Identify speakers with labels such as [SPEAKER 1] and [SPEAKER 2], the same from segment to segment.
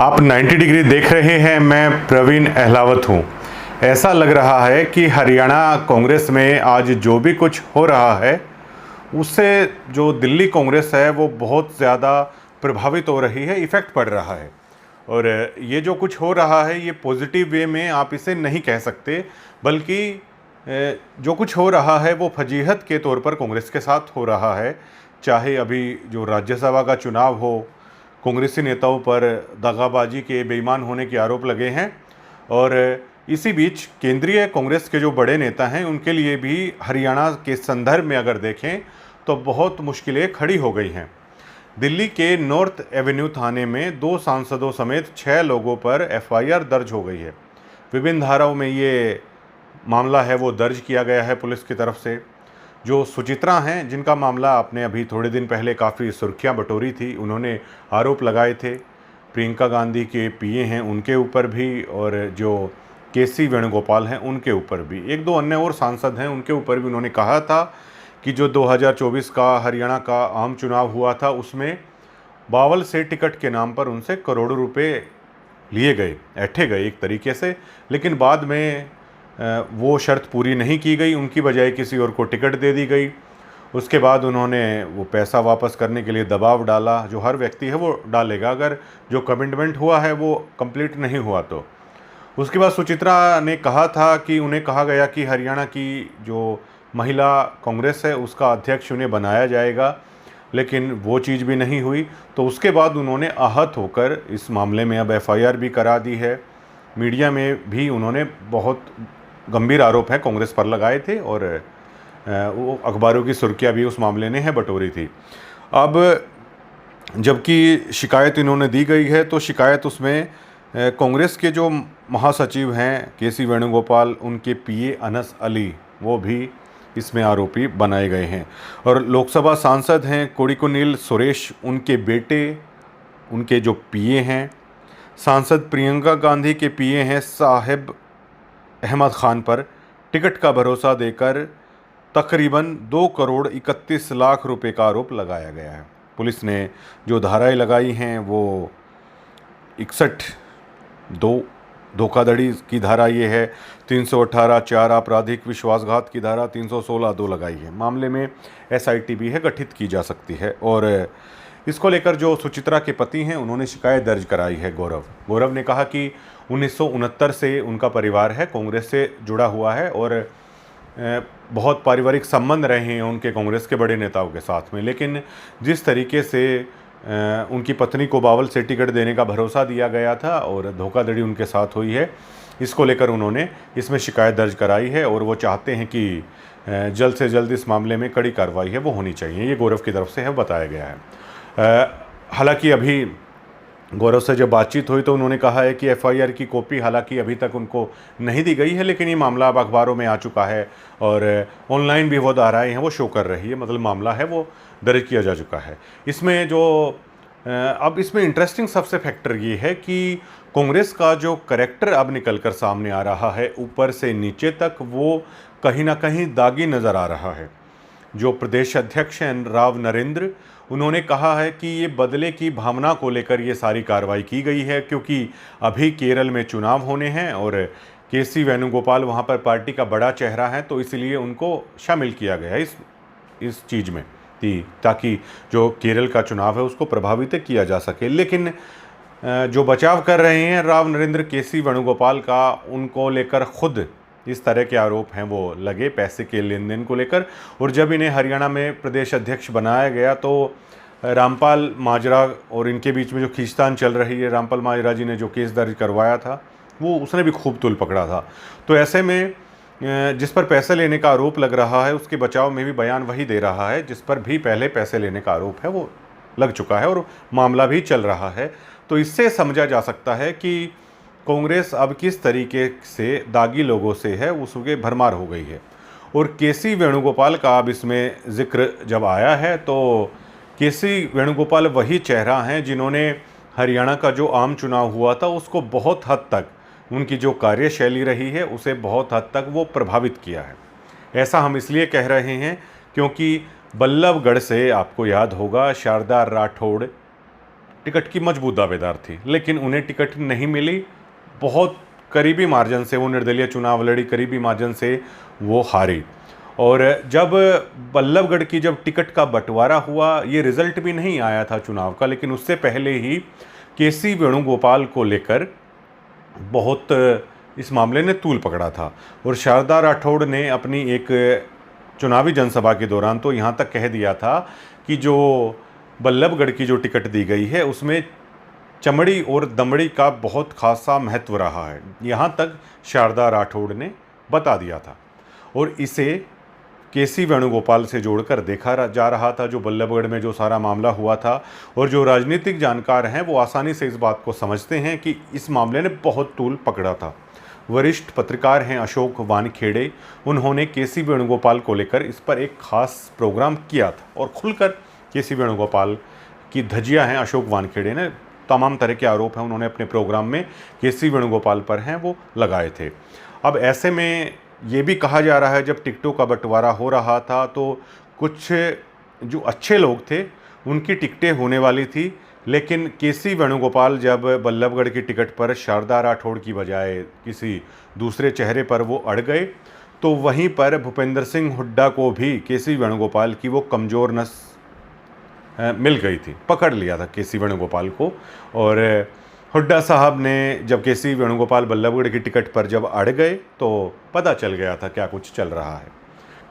[SPEAKER 1] आप 90 डिग्री देख रहे हैं। मैं प्रवीण अहलावत हूं। ऐसा लग रहा है कि हरियाणा कांग्रेस में आज जो भी कुछ हो रहा है उससे जो दिल्ली कांग्रेस है वो बहुत ज़्यादा प्रभावित हो रही है, इफ़ेक्ट पड़ रहा है। और ये जो कुछ हो रहा है ये पॉजिटिव वे में आप इसे नहीं कह सकते, बल्कि जो कुछ हो रहा है वो फजीहत के तौर पर कांग्रेस के साथ हो रहा है। चाहे अभी जो राज्यसभा का चुनाव हो, कांग्रेसी नेताओं पर दगाबाजी के, बेईमान होने के आरोप लगे हैं, और इसी बीच केंद्रीय कांग्रेस के जो बड़े नेता हैं उनके लिए भी हरियाणा के संदर्भ में अगर देखें तो बहुत मुश्किलें खड़ी हो गई हैं। दिल्ली के नॉर्थ एवेन्यू थाने में 2 सांसदों समेत 6 लोगों पर एफआईआर दर्ज हो गई है। विभिन्न धाराओं में ये मामला है वो दर्ज किया गया है पुलिस की तरफ से। जो सुचित्रा हैं, जिनका मामला आपने अभी थोड़े दिन पहले काफ़ी सुर्खियां बटोरी थी, उन्होंने आरोप लगाए थे प्रियंका गांधी के पीए हैं उनके ऊपर भी, और जो केसी वेणुगोपाल हैं उनके ऊपर भी, एक दो अन्य और सांसद हैं उनके ऊपर भी। उन्होंने कहा था कि जो 2024 का हरियाणा का आम चुनाव हुआ था उसमें बावल से टिकट के नाम पर उनसे करोड़ों रुपए लिए गए, ऐंठे गए एक तरीके से, लेकिन बाद में वो शर्त पूरी नहीं की गई, उनकी बजाय किसी और को टिकट दे दी गई। उसके बाद उन्होंने वो पैसा वापस करने के लिए दबाव डाला, जो हर व्यक्ति है वो डालेगा अगर जो कमिटमेंट हुआ है वो कंप्लीट नहीं हुआ तो। उसके बाद सुचित्रा ने कहा था कि उन्हें कहा गया कि हरियाणा की जो महिला कांग्रेस है उसका अध्यक्ष उन्हें बनाया जाएगा, लेकिन वो चीज़ भी नहीं हुई। तो उसके बाद उन्होंने आहत होकर इस मामले में अब एफआईआर भी करा दी है। मीडिया में भी उन्होंने बहुत गंभीर आरोप है कांग्रेस पर लगाए थे, और वो अखबारों की सुर्खियां भी उस मामले ने है बटोरी थी। अब जबकि शिकायत इन्होंने दी गई है तो शिकायत उसमें कांग्रेस के जो महासचिव हैं केसी वेणुगोपाल, उनके पीए अनस अली, वो भी इसमें आरोपी बनाए गए हैं। और लोकसभा सांसद हैं कोडिकुनिल सुरेश, उनके बेटे उनके जो पीए हैं। सांसद प्रियंका गांधी के पीए हैं साहिब अहमद खान पर टिकट का भरोसा देकर तकरीबन 2 करोड़ 31 लाख रुपए का आरोप लगाया गया है। पुलिस ने जो धाराएं लगाई हैं वो 61(2) धोखाधड़ी की धारा ये है, 318 4 आपराधिक विश्वासघात की धारा, 316(2) लगाई है। मामले में एसआईटी भी है गठित की जा सकती है। और इसको लेकर जो सुचित्रा के पति हैं उन्होंने शिकायत दर्ज कराई है। गौरव ने कहा कि 1969 से उनका परिवार है कांग्रेस से जुड़ा हुआ है, और बहुत पारिवारिक संबंध रहे हैं उनके कांग्रेस के बड़े नेताओं के साथ में, लेकिन जिस तरीके से उनकी पत्नी को बावल से टिकट देने का भरोसा दिया गया था और धोखाधड़ी उनके साथ हुई है, इसको लेकर उन्होंने इसमें शिकायत दर्ज कराई है, और वो चाहते हैं कि जल्द से जल्द इस मामले में कड़ी कार्रवाई है वो होनी चाहिए। ये गौरव की तरफ से है बताया गया है। हालांकि अभी गौरव से जब बातचीत हुई तो उन्होंने कहा है कि एफआईआर की कॉपी हालांकि अभी तक उनको नहीं दी गई है, लेकिन ये मामला अब अखबारों में आ चुका है और ऑनलाइन भी वो धाराएं हैं वो शो कर रही है, मतलब मामला है वो दर्ज किया जा चुका है। इसमें जो अब इसमें इंटरेस्टिंग सबसे फैक्टर ये है कि कांग्रेस का जो करैक्टर अब निकल कर सामने आ रहा है ऊपर से नीचे तक, वो कहीं ना कहीं दागी नज़र आ रहा है। जो प्रदेश अध्यक्ष हैं राव नरेंद्र, उन्होंने कहा है कि ये बदले की भावना को लेकर ये सारी कार्रवाई की गई है, क्योंकि अभी केरल में चुनाव होने हैं और केसी वेणुगोपाल वहाँ पर पार्टी का बड़ा चेहरा है, तो इसलिए उनको शामिल किया गया है इस चीज़ में, ताकि जो केरल का चुनाव है उसको प्रभावित किया जा सके। लेकिन जो बचाव कर रहे हैं राव नरेंद्र केसी वेणुगोपाल का, उनको लेकर खुद इस तरह के आरोप हैं वो लगे पैसे के लेन देन को लेकर। और जब इन्हें हरियाणा में प्रदेश अध्यक्ष बनाया गया तो रामपाल माजरा और इनके बीच में जो खींचतान चल रही है, रामपाल माजरा जी ने जो केस दर्ज करवाया था वो उसने भी खूब तुल पकड़ा था। तो ऐसे में जिस पर पैसे लेने का आरोप लग रहा है उसके बचाव में भी बयान वही दे रहा है जिस पर भी पहले पैसे लेने का आरोप है वो लग चुका है और मामला भी चल रहा है। तो इससे समझा जा सकता है कि कांग्रेस अब किस तरीके से दागी लोगों से है उसके भरमार हो गई है। और केसी वेणुगोपाल का अब इसमें जिक्र जब आया है तो केसी वेणुगोपाल वही चेहरा हैं जिन्होंने हरियाणा का जो आम चुनाव हुआ था उसको बहुत हद तक, उनकी जो कार्यशैली रही है उसे बहुत हद तक वो प्रभावित किया है। ऐसा हम इसलिए कह रहे हैं क्योंकि बल्लभगढ़ से आपको याद होगा शारदा राठौड़ टिकट की मजबूत दावेदार थी, लेकिन उन्हें टिकट नहीं मिली। बहुत करीबी मार्जिन से वो निर्दलीय चुनाव लड़ी, करीबी मार्जिन से वो हारी। और जब बल्लभगढ़ की जब टिकट का बंटवारा हुआ, ये रिजल्ट भी नहीं आया था चुनाव का, लेकिन उससे पहले ही केसी वेणुगोपाल को लेकर बहुत इस मामले ने तूल पकड़ा था। और शारदा राठौड़ ने अपनी एक चुनावी जनसभा के दौरान तो यहाँ तक कह दिया था कि जो बल्लभगढ़ की जो टिकट दी गई है उसमें चमड़ी और दमड़ी का बहुत खासा महत्व रहा है, यहाँ तक शारदा राठौड़ ने बता दिया था। और इसे केसी वेणुगोपाल से जोड़कर देखा जा रहा था, जो बल्लभगढ़ में जो सारा मामला हुआ था। और जो राजनीतिक जानकार हैं वो आसानी से इस बात को समझते हैं कि इस मामले ने बहुत तूल पकड़ा था। वरिष्ठ पत्रकार हैं अशोक वानखेड़े, उन्होंने केसी वेणुगोपाल को लेकर इस पर एक खास प्रोग्राम किया था और खुलकर केसी वेणुगोपाल की धज्जियां हैं अशोक वानखेड़े ने, तमाम तरह के आरोप हैं उन्होंने अपने प्रोग्राम में केसी वेणुगोपाल पर हैं वो लगाए थे। अब ऐसे में ये भी कहा जा रहा है जब टिकटों का बंटवारा हो रहा था तो कुछ जो अच्छे लोग थे उनकी टिकटें होने वाली थी, लेकिन केसी वेणुगोपाल जब बल्लभगढ़ की टिकट पर शारदा राठौड़ की बजाय किसी दूसरे चेहरे पर वो अड़ गए, तो वहीं पर भूपेंद्र सिंह हुड्डा को भी केसी वेणुगोपाल की वो कमज़ोर नस मिल गई थी, पकड़ लिया था केसी वेणुगोपाल को। और हुड्डा साहब ने जब केसी वेणुगोपाल बल्लभगढ़ की टिकट पर जब अड़ गए तो पता चल गया था क्या कुछ चल रहा है,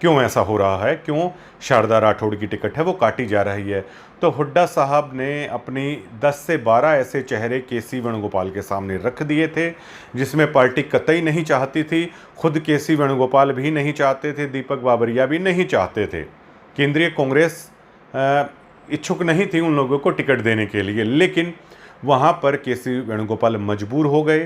[SPEAKER 1] क्यों ऐसा हो रहा है, क्यों शारदा राठौड़ की टिकट है वो काटी जा रही है। तो हुड्डा साहब ने अपनी 10 से 12 ऐसे चेहरे केसी वेणुगोपाल के सामने रख दिए थे जिसमें पार्टी कतई नहीं चाहती थी, खुद केसी वेणुगोपाल भी नहीं चाहते थे, दीपक बाबरिया भी नहीं चाहते थे, केंद्रीय कांग्रेस इच्छुक नहीं थी उन लोगों को टिकट देने के लिए। लेकिन वहाँ पर केसी वेणुगोपाल मजबूर हो गए,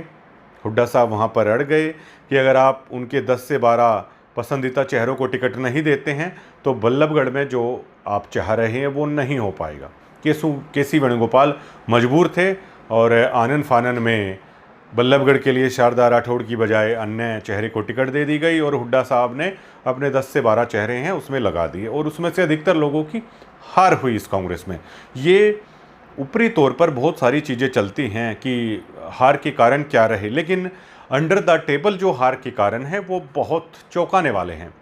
[SPEAKER 1] हुड्डा साहब वहाँ पर अड़ गए कि अगर आप उनके 10 से 12 पसंदीदा चेहरों को टिकट नहीं देते हैं तो बल्लभगढ़ में जो आप चाह रहे हैं वो नहीं हो पाएगा। केसी वेणुगोपाल मजबूर थे और आनन फानन में बल्लभगढ़ के लिए शारदा राठौड़ की बजाय अन्य चेहरे को टिकट दे दी गई और हुड्डा साहब ने अपने 10 से 12 चेहरे हैं उसमें लगा दिए और उसमें से अधिकतर लोगों की हार हुई इस कांग्रेस में। ये ऊपरी तौर पर बहुत सारी चीज़ें चलती हैं कि हार के कारण क्या रहे, लेकिन अंडर द टेबल जो हार के कारण है वो बहुत चौंकाने वाले हैं।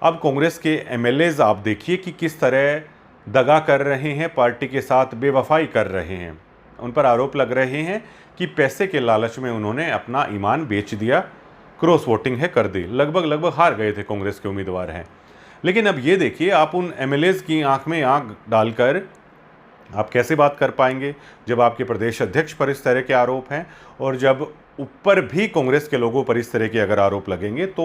[SPEAKER 1] अब कांग्रेस के एमएलएज आप देखिए कि किस तरह दगा कर रहे हैं, पार्टी के साथ बेवफाई कर रहे हैं। उन पर आरोप लग रहे हैं कि पैसे के लालच में उन्होंने अपना ईमान बेच दिया, क्रॉस वोटिंग है कर दी, लगभग हार गए थे कांग्रेस के उम्मीदवार हैं। लेकिन अब ये देखिए, आप उन एमएलएज की आंख में आंख डालकर आप कैसे बात कर पाएंगे जब आपके प्रदेश अध्यक्ष पर इस तरह के आरोप हैं, और जब ऊपर भी कांग्रेस के लोगों पर इस तरह के अगर आरोप लगेंगे तो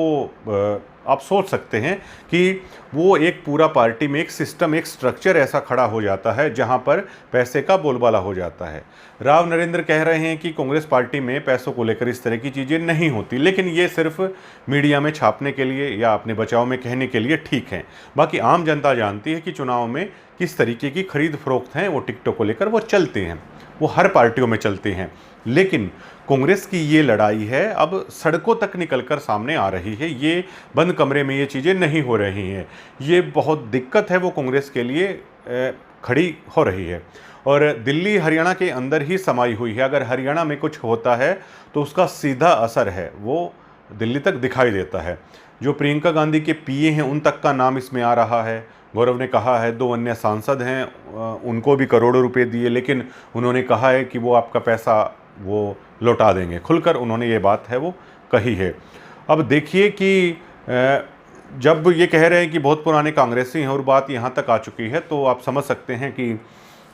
[SPEAKER 1] आप सोच सकते हैं कि वो एक पूरा पार्टी में एक सिस्टम, एक स्ट्रक्चर ऐसा खड़ा हो जाता है जहां पर पैसे का बोलबाला हो जाता है। राव नरेंद्र कह रहे हैं कि कांग्रेस पार्टी में पैसों को लेकर इस तरह की चीज़ें नहीं होती, लेकिन ये सिर्फ मीडिया में छापने के लिए या अपने बचाव में कहने के लिए ठीक है। बाकी आम जनता जानती है कि चुनाव में किस तरीके की खरीद फरोख्त हैं वो टिकटों को लेकर वो चलते हैं, वो हर पार्टियों में चलते हैं। लेकिन कांग्रेस की ये लड़ाई है अब सड़कों तक निकलकर सामने आ रही है, ये बंद कमरे में ये चीज़ें नहीं हो रही हैं। ये बहुत दिक्कत है वो कांग्रेस के लिए खड़ी हो रही है और दिल्ली हरियाणा के अंदर ही समाई हुई है। अगर हरियाणा में कुछ होता है तो उसका सीधा असर है वो दिल्ली तक दिखाई देता है। जो प्रियंका गांधी के पीए हैं उन तक का नाम इसमें आ रहा है। गौरव ने कहा है 2 अन्य सांसद हैं, उनको भी करोड़ों रुपए दिए, लेकिन उन्होंने कहा है कि वो आपका पैसा वो लौटा देंगे, खुलकर उन्होंने ये बात है वो कही है। अब देखिए कि जब ये कह रहे हैं कि बहुत पुराने कांग्रेसी हैं और बात यहाँ तक आ चुकी है तो आप समझ सकते हैं कि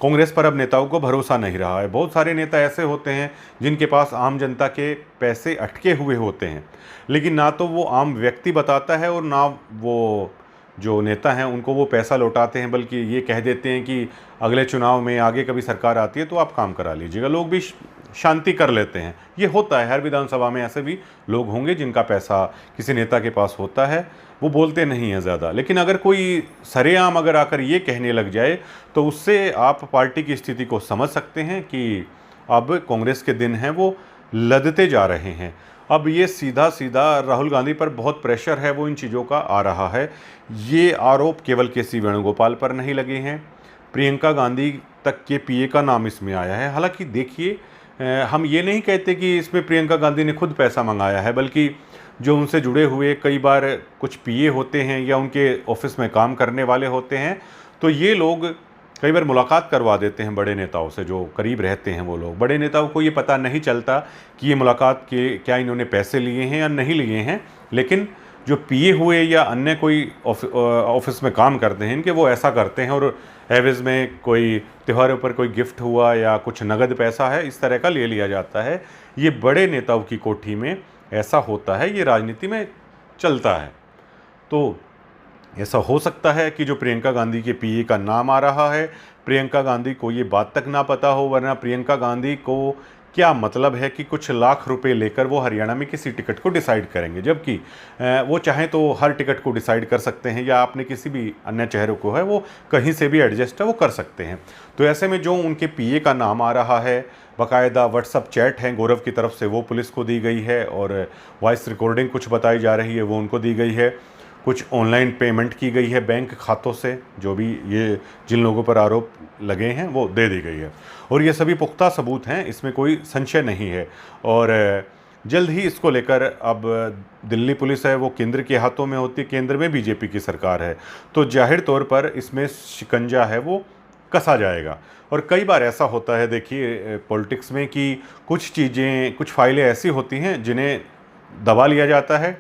[SPEAKER 1] कांग्रेस पर अब नेताओं को भरोसा नहीं रहा है। बहुत सारे नेता ऐसे होते हैं जिनके पास आम जनता के पैसे अटके हुए होते हैं, लेकिन ना तो वो आम व्यक्ति बताता है और ना वो जो नेता हैं उनको वो पैसा लौटाते हैं, बल्कि ये कह देते हैं कि अगले चुनाव में आगे कभी सरकार आती है तो आप काम करा लीजिएगा। लोग भी शांति कर लेते हैं, ये होता है। हर विधानसभा में ऐसे भी लोग होंगे जिनका पैसा किसी नेता के पास होता है, वो बोलते नहीं हैं ज़्यादा। लेकिन अगर कोई सरेआम अगर आकर ये कहने लग जाए तो उससे आप पार्टी की स्थिति को समझ सकते हैं कि अब कांग्रेस के दिन हैं वो लदते जा रहे हैं। अब ये सीधा सीधा राहुल गांधी पर बहुत प्रेशर है वो इन चीज़ों का आ रहा है। ये आरोप केवल केसी वेणुगोपाल पर नहीं लगे हैं, प्रियंका गांधी तक के पीए का नाम इसमें आया है। हालांकि देखिए, हम ये नहीं कहते कि इसमें प्रियंका गांधी ने खुद पैसा मंगाया है, बल्कि जो उनसे जुड़े हुए कई बार कुछ पीए होते हैं या उनके ऑफिस में काम करने वाले होते हैं, तो ये लोग कई बार मुलाकात करवा देते हैं बड़े नेताओं से, जो करीब रहते हैं वो लोग। बड़े नेताओं को ये पता नहीं चलता कि ये मुलाकात के क्या इन्होंने पैसे लिए हैं या नहीं लिए हैं, लेकिन जो पीए हुए या अन्य कोई ऑफिस में काम करते हैं इनके, वो ऐसा करते हैं और एवज में कोई त्योहारों पर कोई गिफ्ट हुआ या कुछ नगद पैसा है इस तरह का ले लिया जाता है। ये बड़े नेताओं की कोठी में ऐसा होता है, ये राजनीति में चलता है। तो ऐसा हो सकता है कि जो प्रियंका गांधी के पीए का नाम आ रहा है, प्रियंका गांधी को ये बात तक ना पता हो, वरना प्रियंका गांधी को क्या मतलब है कि कुछ लाख रुपए लेकर वो हरियाणा में किसी टिकट को डिसाइड करेंगे, जबकि वो चाहें तो हर टिकट को डिसाइड कर सकते हैं, या आपने किसी भी अन्य चेहरे को है वो कहीं से भी एडजस्ट है वो कर सकते हैं। तो ऐसे में जो उनके पीए का नाम आ रहा है, बाकायदा व्हाट्सअप चैट है गौरव की तरफ से वो पुलिस को दी गई है, और वॉइस रिकॉर्डिंग कुछ बताई जा रही है वो उनको दी गई है, कुछ ऑनलाइन पेमेंट की गई है बैंक खातों से, जो भी ये जिन लोगों पर आरोप लगे हैं वो दे दी गई है, और ये सभी पुख्ता सबूत हैं, इसमें कोई संशय नहीं है। और जल्द ही इसको लेकर अब दिल्ली पुलिस है वो केंद्र के हाथों में होती है, केंद्र में बीजेपी की सरकार है, तो जाहिर तौर पर इसमें शिकंजा है वो कसा जाएगा। और कई बार ऐसा होता है, देखिए पॉलिटिक्स में, कि कुछ चीज़ें, कुछ फाइलें ऐसी होती हैं जिन्हें दबा लिया जाता है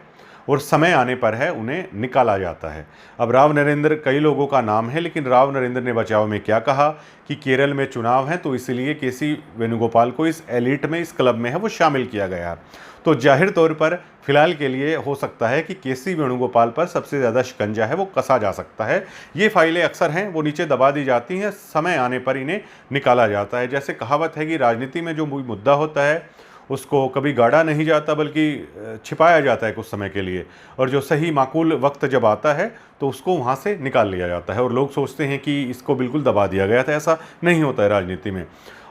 [SPEAKER 1] और समय आने पर है उन्हें निकाला जाता है। अब राव नरेंद्र कई लोगों का नाम है, लेकिन राव नरेंद्र ने बचाव में क्या कहा कि केरल में चुनाव है तो इसलिए केसी वेणुगोपाल को इस एलिट में, इस क्लब में है वो शामिल किया गया। तो जाहिर तौर पर फिलहाल के लिए हो सकता है कि केसी वेणुगोपाल पर सबसे ज़्यादा शिकंजा है वो कसा जा सकता है। ये फाइलें अक्सर हैं वो नीचे दबा दी जाती हैं, समय आने पर इन्हें निकाला जाता है। जैसे कहावत है कि राजनीति में जो मुद्दा होता है उसको कभी गाड़ा नहीं जाता, बल्कि छिपाया जाता है कुछ समय के लिए, और जो सही माकूल वक्त जब आता है तो उसको वहाँ से निकाल लिया जाता है, और लोग सोचते हैं कि इसको बिल्कुल दबा दिया गया था। ऐसा नहीं होता है राजनीति में।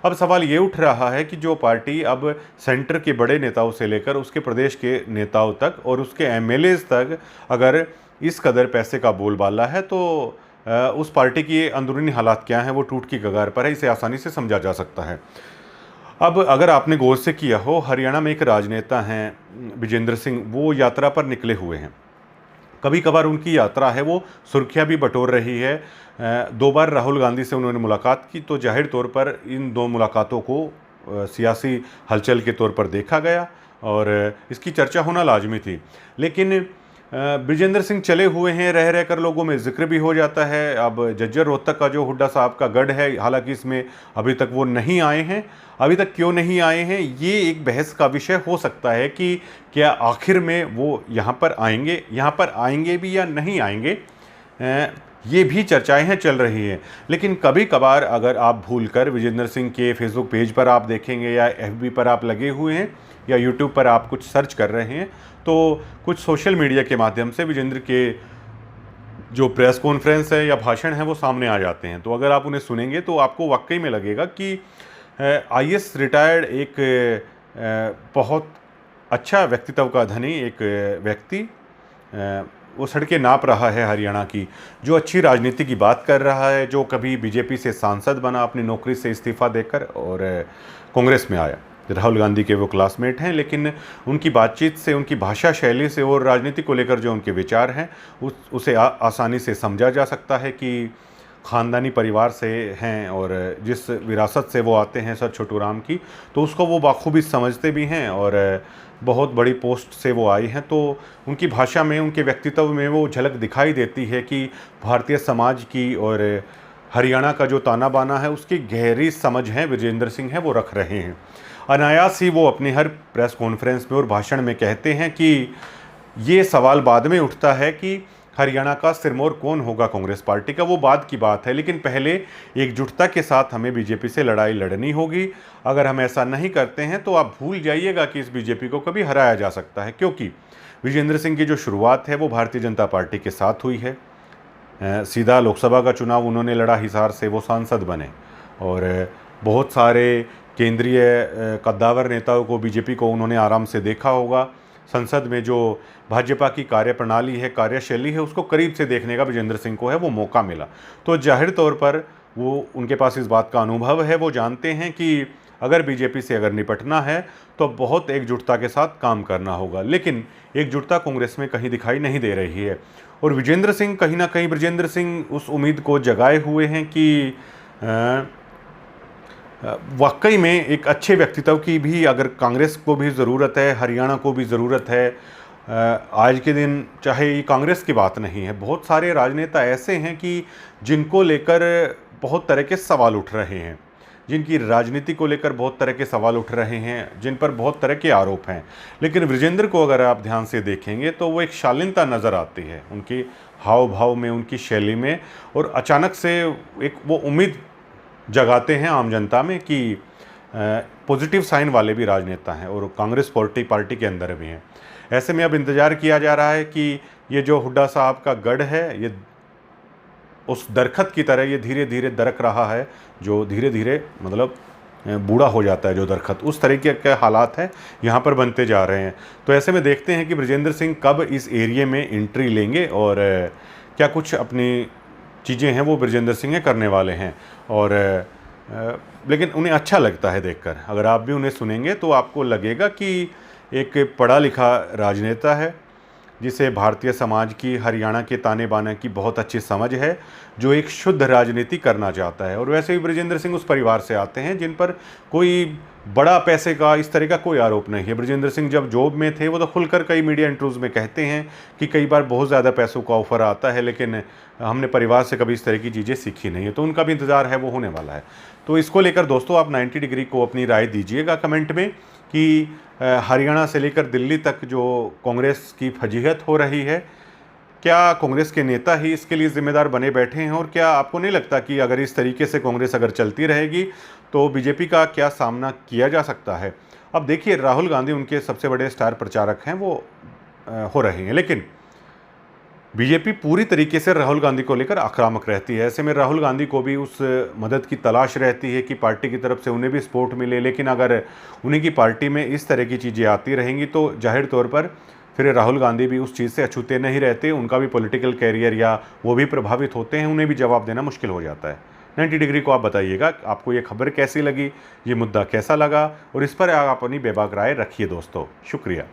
[SPEAKER 1] अब सवाल ये उठ रहा है कि जो पार्टी अब सेंटर के बड़े नेताओं से लेकर उसके प्रदेश के नेताओं तक और उसके एमएलएज तक अगर इस कदर पैसे का बोलबाला है, तो उस पार्टी की अंदरूनी हालात क्या हैं वो टूट की कगार पर है, इसे आसानी से समझा जा सकता है। अब अगर आपने गौर से किया हो, हरियाणा में एक राजनेता हैं विजेंद्र सिंह, वो यात्रा पर निकले हुए हैं। कभी कभार उनकी यात्रा है वो सुर्खियाँ भी बटोर रही है। 2 बार राहुल गांधी से उन्होंने मुलाकात की, तो जाहिर तौर पर इन 2 मुलाकातों को सियासी हलचल के तौर पर देखा गया और इसकी चर्चा होना लाजमी थी। लेकिन विजेंद्र सिंह चले हुए हैं, रह रहकर लोगों में जिक्र भी हो जाता है। अब जज्जर रोहतक का जो हुड्डा साहब का गढ़ है, हालांकि इसमें अभी तक वो नहीं आए हैं। अभी तक क्यों नहीं आए हैं, ये एक बहस का विषय हो सकता है कि क्या आखिर में वो यहाँ पर आएंगे भी या नहीं आएंगे, ये भी चर्चाएं हैं चल रही हैं। लेकिन कभी कभार अगर आप भूलकर विजेंद्र सिंह के फेसबुक पेज पर आप देखेंगे, या एफबी पर आप लगे हुए हैं, या यूट्यूब पर आप कुछ सर्च कर रहे हैं, तो कुछ सोशल मीडिया के माध्यम से विजेंद्र के जो प्रेस कॉन्फ्रेंस है या भाषण है वो सामने आ जाते हैं। तो अगर आप उन्हें सुनेंगे तो आपको वाकई में लगेगा कि आईएएस रिटायर्ड एक बहुत अच्छा व्यक्तित्व का धनी एक व्यक्ति वो सड़कें नाप रहा है हरियाणा की, जो अच्छी राजनीति की बात कर रहा है, जो कभी बीजेपी से सांसद बना अपनी नौकरी से इस्तीफ़ा देकर और कांग्रेस में आया। राहुल गांधी के वो क्लासमेट हैं, लेकिन उनकी बातचीत से, उनकी भाषा शैली से और राजनीति को लेकर जो उनके विचार हैं उसे आसानी से समझा जा सकता है कि ख़ानदानी परिवार से हैं, और जिस विरासत से वो आते हैं सर छोटू राम की, तो उसको वो बाखूबी समझते भी हैं, और बहुत बड़ी पोस्ट से वो आई हैं। तो उनकी भाषा में, उनके व्यक्तित्व में वो झलक दिखाई देती है कि भारतीय समाज की और हरियाणा का जो ताना बाना है उसकी गहरी समझ है विजेंद्र सिंह है वो रख रहे हैं। अनायास ही वो अपनी हर प्रेस कॉन्फ्रेंस में और भाषण में कहते हैं कि ये सवाल बाद में उठता है कि हरियाणा का सिरमौर कौन होगा कांग्रेस पार्टी का, वो बाद की बात है, लेकिन पहले एकजुटता के साथ हमें बीजेपी से लड़ाई लड़नी होगी। अगर हम ऐसा नहीं करते हैं तो आप भूल जाइएगा कि इस बीजेपी को कभी हराया जा सकता है, क्योंकि विजेंद्र सिंह की जो शुरुआत है वो भारतीय जनता पार्टी के साथ हुई है। सीधा लोकसभा का चुनाव उन्होंने लड़ा, हिसार से वो सांसद बने, और बहुत सारे केंद्रीय कद्दावर नेताओं को, बीजेपी को उन्होंने आराम से देखा होगा। संसद में जो भाजपा की कार्यप्रणाली है, कार्यशैली है, उसको करीब से देखने का विजेंद्र सिंह को है वो मौका मिला। तो जाहिर तौर पर वो उनके पास इस बात का अनुभव है, वो जानते हैं कि अगर बीजेपी से अगर निपटना है तो बहुत एकजुटता के साथ काम करना होगा। लेकिन एकजुटता कांग्रेस में कहीं दिखाई नहीं दे रही है और विजेंद्र सिंह कहीं ना कहीं ब्रजेंद्र सिंह उस उम्मीद को जगाए हुए हैं कि वाकई में एक अच्छे व्यक्तित्व की भी अगर कांग्रेस को भी ज़रूरत है, हरियाणा को भी ज़रूरत है। आज के दिन चाहे ये कांग्रेस की बात नहीं है, बहुत सारे राजनेता ऐसे हैं कि जिनको लेकर बहुत तरह के सवाल उठ रहे हैं, जिनकी राजनीति को लेकर बहुत तरह के सवाल उठ रहे हैं, जिन पर बहुत तरह के आरोप हैं। लेकिन विजेंद्र को अगर आप ध्यान से देखेंगे तो वो एक शालीनता नज़र आती है उनकी हाव भाव में, उनकी शैली में, और अचानक से एक वो उम्मीद जगाते हैं आम जनता में कि पॉजिटिव साइन वाले भी राजनेता हैं और कांग्रेस पार्टी के अंदर भी हैं। ऐसे में अब इंतज़ार किया जा रहा है कि ये जो हुड्डा साहब का गढ़ है, ये उस दरख्त की तरह ये धीरे धीरे दरक रहा है, जो धीरे धीरे मतलब बूढ़ा हो जाता है जो दरख्त, उस तरीके के हालात हैं यहाँ पर बनते जा रहे हैं। तो ऐसे में देखते हैं कि ब्रजेंद्र सिंह कब इस एरिए में एंट्री लेंगे और क्या कुछ अपनी चीज़ें हैं वो ब्रजेंद्र सिंह करने वाले हैं। और लेकिन उन्हें अच्छा लगता है देखकर, अगर आप भी उन्हें सुनेंगे तो आपको लगेगा कि एक पढ़ा लिखा राजनेता है जिसे भारतीय समाज की, हरियाणा के ताने बाने की बहुत अच्छी समझ है, जो एक शुद्ध राजनीति करना चाहता है। और वैसे भी ब्रजेंद्र सिंह उस परिवार से आते हैं जिन पर कोई बड़ा पैसे का इस तरह का कोई आरोप नहीं है। ब्रजेंद्र सिंह जब जॉब में थे वो तो खुलकर कई मीडिया इंटरव्यूज़ में कहते हैं कि कई बार बहुत ज़्यादा पैसों का ऑफर आता है, लेकिन हमने परिवार से कभी इस तरह की चीज़ें सीखी नहीं है। तो उनका भी इंतज़ार है, वो होने वाला है। तो इसको लेकर दोस्तों आप 90 डिग्री को अपनी राय दीजिएगा कमेंट में कि हरियाणा से लेकर दिल्ली तक जो कांग्रेस की फजीहत हो रही है, क्या कांग्रेस के नेता ही इसके लिए जिम्मेदार बने बैठे हैं? और क्या आपको नहीं लगता कि अगर इस तरीके से कांग्रेस अगर चलती रहेगी तो बीजेपी का क्या सामना किया जा सकता है? अब देखिए, राहुल गांधी उनके सबसे बड़े स्टार प्रचारक हैं, वो हो रहे हैं, लेकिन बीजेपी पूरी तरीके से राहुल गांधी को लेकर आक्रामक रहती है। ऐसे में राहुल गांधी को भी उस मदद की तलाश रहती है कि पार्टी की तरफ से उन्हें भी सपोर्ट मिले। लेकिन अगर उन्हीं की पार्टी में इस तरह की चीज़ें आती रहेंगी तो जाहिर तौर पर फिर राहुल गांधी भी उस चीज़ से अछूते नहीं रहते, उनका भी पॉलिटिकल कैरियर या वो भी प्रभावित होते हैं, उन्हें भी जवाब देना मुश्किल हो जाता है। 90 डिग्री को आप बताइएगा आपको ये खबर कैसी लगी, ये मुद्दा कैसा लगा, और इस पर आप अपनी बेबाक राय रखिए दोस्तों। शुक्रिया।